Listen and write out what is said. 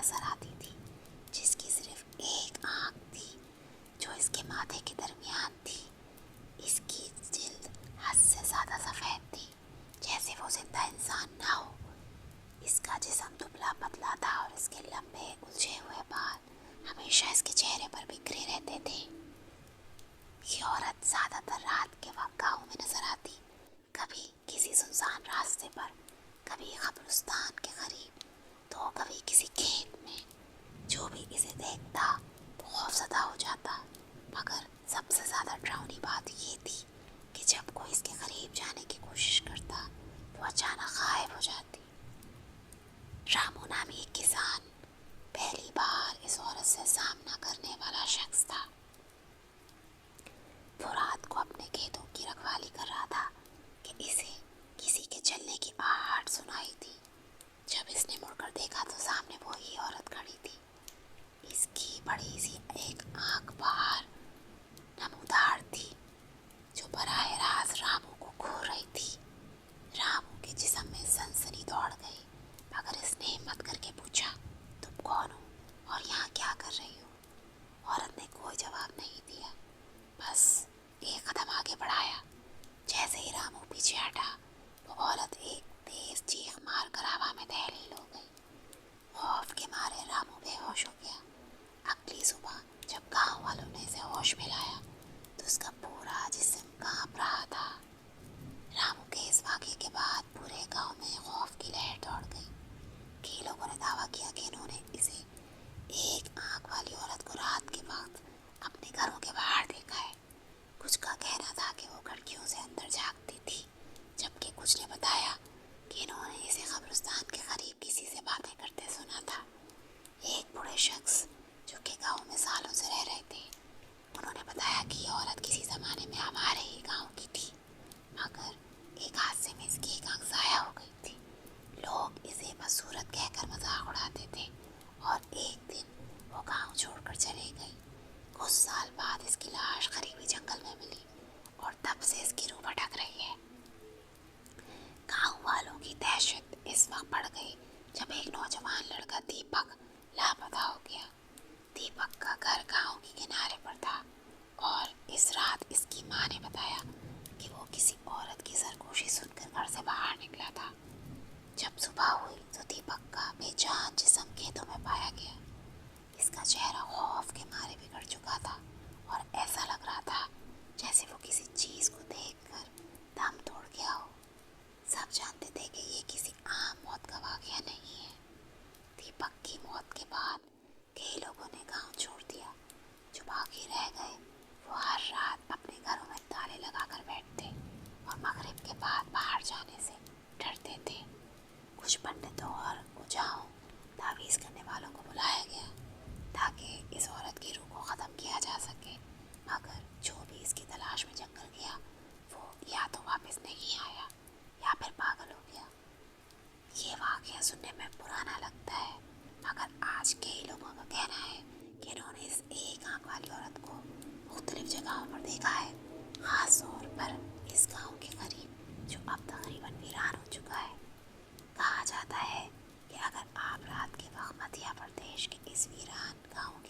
نظر آتی تھی، جس کی صرف ایک آنکھ تھی جو اس کے ماتھے کے درمیان تھی۔ اس کی جلد حد سے زیادہ سفید تھی، جیسے وہ زندہ انسان نہ ہو۔ اس کا جسم دبلا پتلا تھا اور اس کے لمبے الجھے ہوئے بال ہمیشہ اس کے چہرے پر بکھرے رہتے تھے۔ یہ عورت زیادہ تر رات کے وقت گاؤں میں نظر آتی، کبھی کسی سنسان راستے پر، کبھی قبرستان کے قریب، تو کبھی کسی کھیت میں۔ جو بھی اسے دیکھتا وہ خوفزدہ ہو جاتا، مگر سب سے زیادہ ڈراؤنی بات یہ تھی کہ جب کوئی اس کے قریب جانے کی کوشش کرتا وہ اچانک غائب ہو جاتی۔ رامو نامی ایک کسان پہلی بار اس عورت سے سامنا کرنے والا شخص تھا۔ وہ رات کو اپنے کھیتوں کی رکھوالی کر رہا تھا کہ اسے کسی کے چلنے کی آہٹ سنائی تھی۔ جب اس نے مڑ کر دیکھا تو سامنے وہی عورت کھڑی تھی۔ اس کی بڑی سی ایک آنکھ باہر نمودار تھی جو براہ راست رامو کو گھور رہی تھی۔ رامو کے جسم میں سنسنی دوڑ گئی، مگر اس نے ہمت کر کے پوچھا، تم کون ہو اور یہاں کیا کر رہی ہو؟ عورت نے کوئی جواب نہیں دیا، بس ایک قدم آگے بڑھایا۔ جیسے ہی رامو پیچھے ہٹا وہ عورت ایک تیز چیخ مار کر ہوا میں تحلیل ہو گئی۔ خوف کے مارے رامو بے ہوش ہو گیا۔ اگلی صبح جب گاؤں والوں نے اسے ہوش میں لایا تو اس کا پورا جسم کانپ رہا تھا۔ رامو کے اس واقعے کے بعد پورے گاؤں میں خوف کی لہر دوڑ گئی۔ کئی لوگوں نے دعویٰ کیا کہ انہوں نے اسے ایک آنکھ والی عورت کو رات کے وقت اپنے گھروں کے باہر دیکھا ہے۔ کچھ کا کہنا تھا کہ وہ کھڑکیوں سے اندر جھانکتی تھی، جبکہ کچھ نے بتایا کہ انہوں نے اسے قبرستان کے قریب کسی سے باتیں کرتے سنا تھا۔ ایک بوڑھے شخص جو کہ گاؤں میں سالوں سے رہ رہے تھے، انہوں نے بتایا کہ یہ عورت کسی زمانے میں ہمارے ہی گاؤں کی تھی، مگر ایک حادثے میں اس کی ایک آنکھ ضائع ہو گئی تھی۔ لوگ اسے بدصورت کہہ کر مذاق اڑاتے تھے اور ایک دن وہ گاؤں چھوڑ کر چلے گئی۔ کچھ سال بعد اس کی لاش قریبی جنگل میں ملی اور تب سے اس کی روح بھٹک رہی ہے۔ گاؤں والوں کی دہشت اس وقت بڑھ گئی جب ایک نوجوان لڑکا دیپک لاپتہ ہو گیا۔ دیپک کا گھر گاؤں کے کنارے پر تھا اور اس رات اس کی ماں نے بتایا کہ وہ کسی عورت کی سرگوشی سن کر گھر سے باہر نکلا تھا۔ جب صبح ہوئی تو دیپک کا بے جان جسم کھیتوں میں پایا گیا۔ اس کا چہرہ خوف کے مارے بگڑ چکا تھا اور ایسا لگ رہا تھا جیسے وہ کسی چیز کو دیکھ کر دم توڑ گیا ہو۔ سب جانتے تھے کہ یہ کسی عام موت کا واقعہ نہیں ہے۔ دیپک کی موت کے بعد کئی لوگوں نے گاؤں چھوڑ دیا۔ جو باقی رہ گئے وہ ہر رات اپنے گھروں میں تالے لگا کر بیٹھتے اور مغرب کے بعد باہر جانے سے ڈرتے تھے۔ کچھ پنڈتوں اور اوجھاؤں، تعویذ کرنے والوں کو بلایا گیا تاکہ اس عورت کی روح کو ختم کیا جا سکے، مگر جو بھی اس کی تلاش میں جنگل گیا وہ یا تو واپس نہیں آیا یا پھر پاگل ہو گیا۔ یہ واقعہ سننے میں پرانا لگتا ہے، مگر آج کئی لوگوں کا کہنا ہے کہ انہوں نے اس ایک آنکھ والی عورت کو مختلف جگہوں پر دیکھا ہے، خاص طور پر اس گاؤں کے قریب جو اب تقریباً ویران ہو چکا ہے۔ کہا جاتا ہے کہ اگر آپ رات کے وقت مدھیہ پردیش کے اس ویران گاؤں